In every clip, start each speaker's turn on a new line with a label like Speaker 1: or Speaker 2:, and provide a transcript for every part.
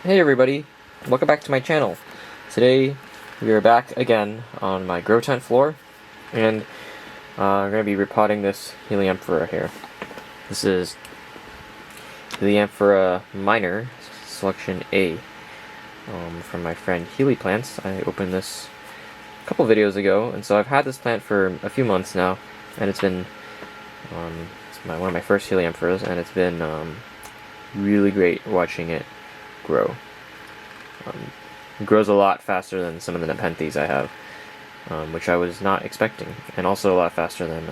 Speaker 1: Hey everybody, welcome back to my channel. Today we are back again on my grow tent floor, and I'm going to be repotting this Heliamphora here. This is Heliamphora minor, selection A, from my friend Heli Plants. I opened this a couple videos ago, and so I've had this plant for a few months now, and it's been one of my first Heliamphoras, and it's been really great watching it grow. It grows a lot faster than some of the Nepenthes I have, which I was not expecting, and also a lot faster than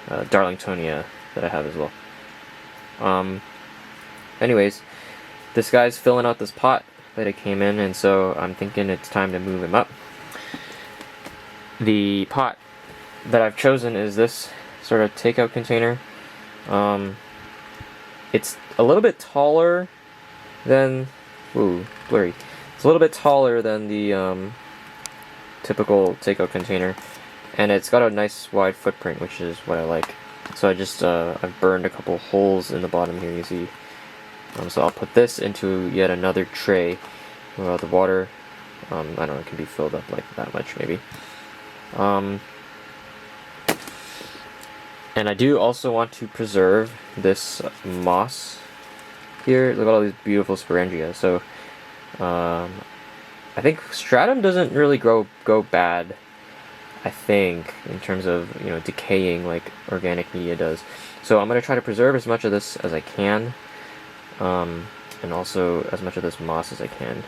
Speaker 1: Darlingtonia that I have as well. Anyways, this guy's filling out this pot that it came in, and so I'm thinking it's time to move him up. The pot that I've chosen is this sort of takeout container. It's a little bit taller than, blurry. It's a little bit taller than the typical takeout container, and it's got a nice wide footprint, which is what I like. So I just I've burned a couple holes in the bottom here, you see. So I'll put this into yet another tray. The water, I don't know, it can be filled up like that much maybe. And I do also want to preserve this moss here. Look at all these beautiful sporangia. So I think stratum doesn't really go bad, I think, in terms of, decaying like organic media does. So I'm going to try to preserve as much of this as I can, and also as much of this moss as I can.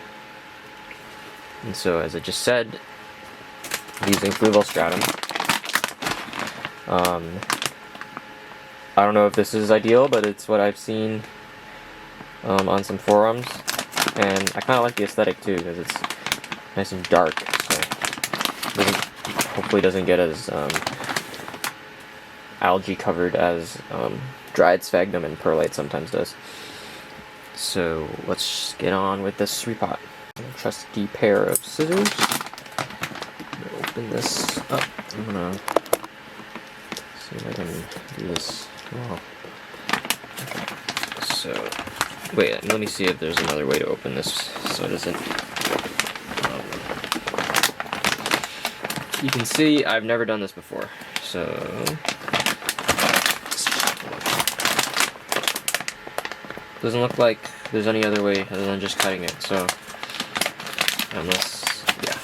Speaker 1: And so, as I just said, using fluval stratum. I don't know if this is ideal, but it's what I've seen on some forums, and I kind of like the aesthetic too, because it's nice and dark, so hopefully doesn't get as algae covered as dried sphagnum and perlite sometimes does. So let's get on with this repot. A trusty pair of scissors. Open this up. I'm gonna see if I can do this well. So, wait, let me see if there's another way to open this so it doesn't. You can see I've never done this before, so doesn't look like there's any other way other than just cutting it. So unless, yeah.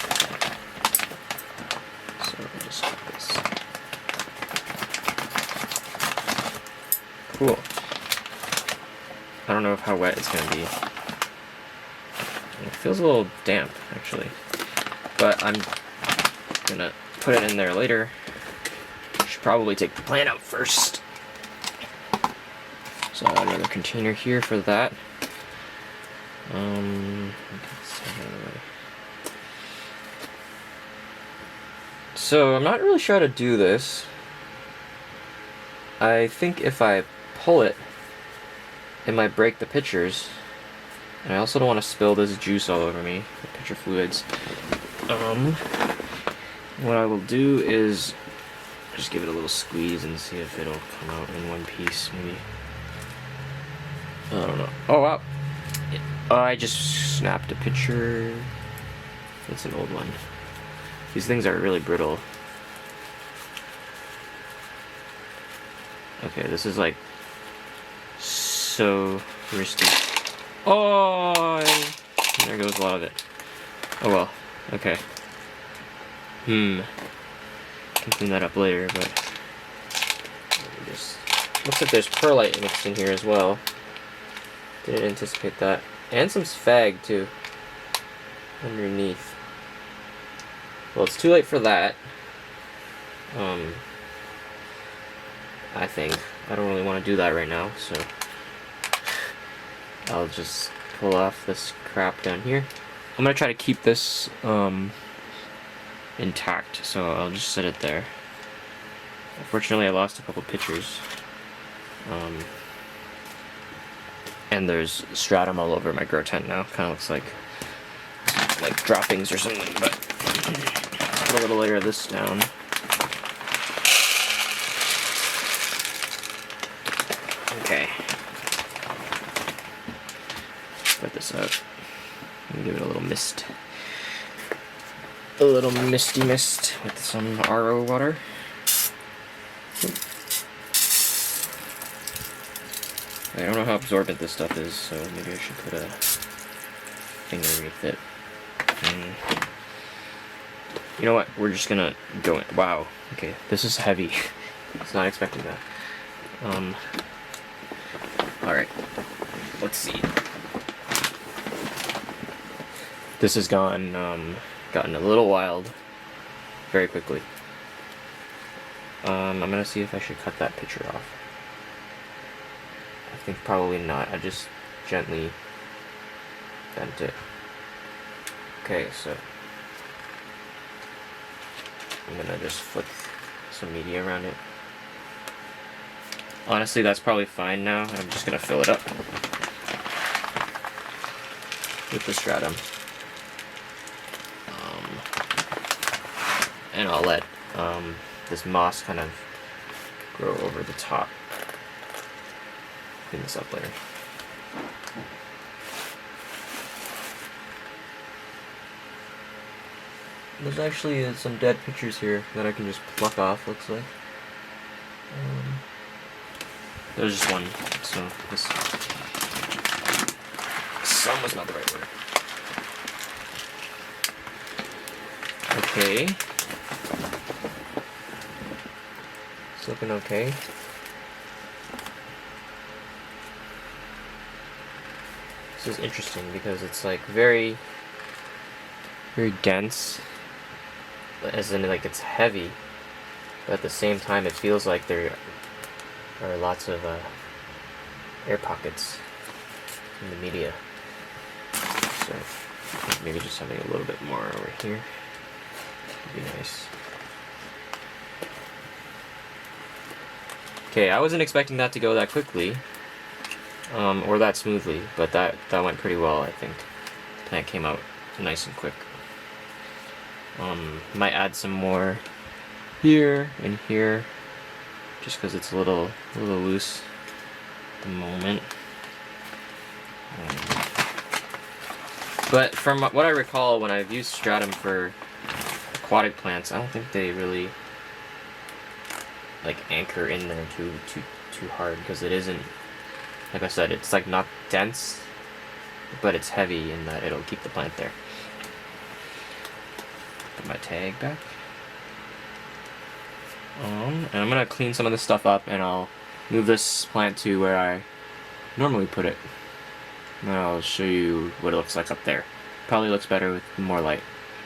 Speaker 1: So I'll just cut this. Cool. I don't know how wet it's going to be. It feels a little damp, actually. But I'm going to put it in there later. I should probably take the plant out first. So I'll have another container here for that. So I'm not really sure how to do this. I think if I pull it, it might break the pitchers, and I also don't want to spill this juice all over me, the pitcher fluids. What I will do is just give it a little squeeze and see if it'll come out in one piece, maybe. I don't know. Oh wow! I just snapped a pitcher. It's an old one. These things are really brittle. Okay, this is like so risky. Oh, there goes a lot of it. Oh well, okay. Can clean that up later, but just looks like there's perlite mixed in here as well. Didn't anticipate that, and some sphag too underneath. Well, it's too late for that. I think I don't really want to do that right now, so I'll just pull off this crap down here. I'm gonna try to keep this intact, so I'll just set it there. Unfortunately, I lost a couple pictures, and there's stratum all over my grow tent now. Kind of looks like droppings or something, but put a little layer of this down. Okay. sweat this out. And give it a little mist. A little misty mist with some RO water. I don't know how absorbent this stuff is, so maybe I should put a finger with it. You know what? We're just gonna go in. Wow. Okay, this is heavy. I was not expecting that. Alright. Let's see. This has gotten a little wild very quickly. I'm gonna see if I should cut that picture off. I think probably not. I just gently bent it. Okay, so I'm gonna just flip some media around it. Honestly, that's probably fine now. I'm just gonna fill it up with the stratum. And I'll let this moss kind of grow over the top. Clean this up later. There's actually some dead pictures here that I can just pluck off, looks like. There's just one, so this some was not the right word. Okay. It's looking okay. This is interesting because it's like very dense, as in like it's heavy, but at the same time it feels like there are lots of air pockets in the media. So maybe just having a little bit more over here would be nice. Okay, I wasn't expecting that to go that quickly, or that smoothly, but that went pretty well, I think. The plant came out nice and quick. Might add some more here and here, just because it's a little loose at the moment. But from what I recall, when I've used stratum for aquatic plants, I don't think they really like anchor in there too hard, because it isn't, like I said, it's like not dense, but it's heavy in that it'll keep the plant there. Put my tag back. And I'm gonna clean some of this stuff up, and I'll move this plant to where I normally put it. And I'll show you what it looks like up there. Probably looks better with more light.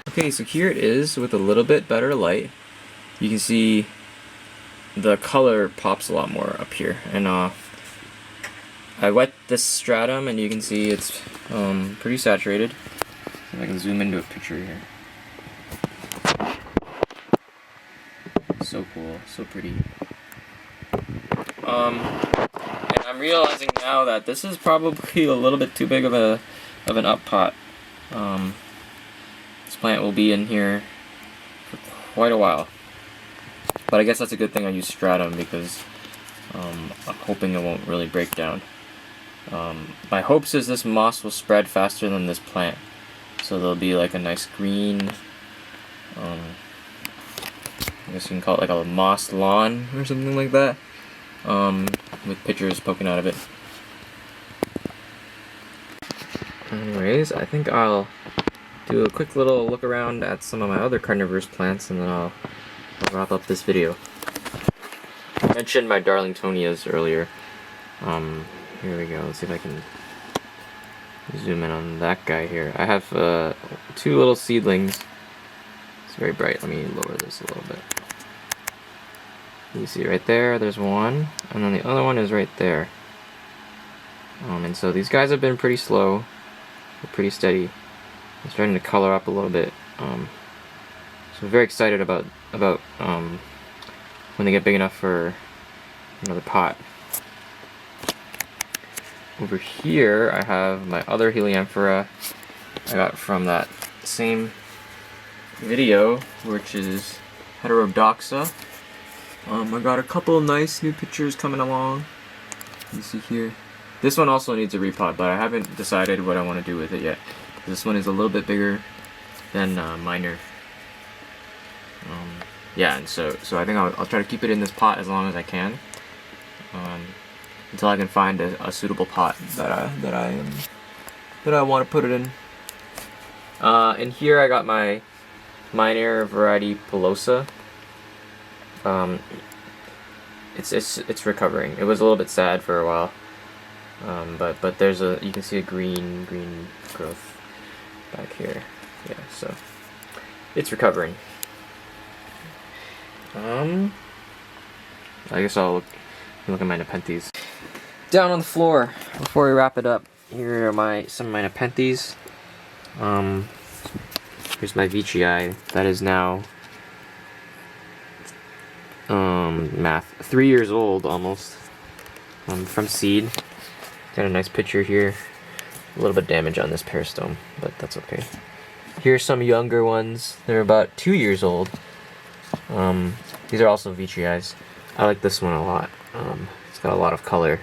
Speaker 1: Okay, so here it is with a little bit better light. You can see the color pops a lot more up here, and I wet this stratum, and you can see it's pretty saturated. If I can zoom into a picture here. So cool, so pretty. And I'm realizing now that this is probably a little bit too big of an up pot. This plant will be in here for quite a while. But I guess that's a good thing I use stratum, because I'm hoping it won't really break down. My hopes is this moss will spread faster than this plant, so there'll be like a nice green, I guess you can call it like a moss lawn or something like that, with pictures poking out of it. Anyways, I think I'll do a quick little look around at some of my other carnivorous plants, and then I'll wrap up this video. I mentioned my Darlingtonias earlier. Here we go. Let's see if I can zoom in on that guy here. I have two little seedlings. It's very bright. Let me lower this a little bit. You see right there, there's one, and then the other one is right there. And so these guys have been pretty slow, but pretty steady. I'm starting to color up a little bit. So very excited about when they get big enough for another pot. Over here I have my other Heliamphora I got from that same video, which is Heterodoxa. I got a couple of nice new pictures coming along. You see here, This one also needs a repot, but I haven't decided what I want to do with it yet. This one is a little bit bigger than Minor. Yeah, and so I think I'll try to keep it in this pot as long as I can, until I can find a suitable pot that I want to put it in. In here I got my Minor variety Pelosa. It's recovering. It was a little bit sad for a while, but there's you can see a green growth back here. Yeah, so it's recovering. I guess I'll look at my Nepenthes. Down on the floor before we wrap it up. Here are some of my Nepenthes. Here's my Veitchii. That is now math 3 years old almost. From seed. Got a nice picture here. A little bit of damage on this peristome, but that's okay. Here's some younger ones. They're about 2 years old. These are also Veitchii. I like this one a lot. It's got a lot of color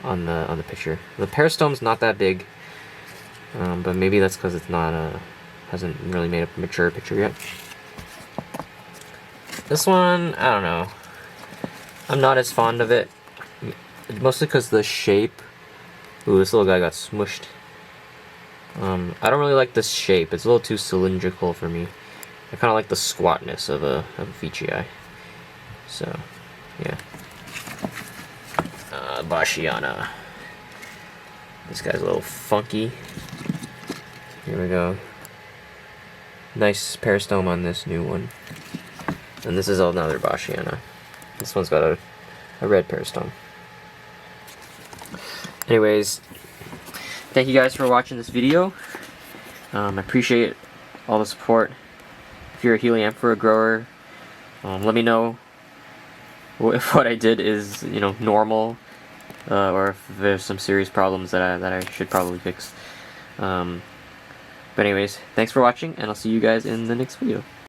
Speaker 1: on the picture. The peristome's not that big, but maybe that's because it's not hasn't really made a mature picture yet. This one, I don't know. I'm not as fond of it, mostly because the shape. Ooh, this little guy got smushed. I don't really like this shape. It's a little too cylindrical for me. I kind of like the squatness of a Veitchii. So, yeah. Bashiana. This guy's a little funky. Here we go. Nice peristome on this new one. And this is another Bashiana. This one's got a red peristome. Anyways, thank you guys for watching this video. I appreciate all the support. If you're a Heliamphora grower, let me know if what I did is, normal, or if there's some serious problems that I should probably fix. But anyways, thanks for watching, and I'll see you guys in the next video.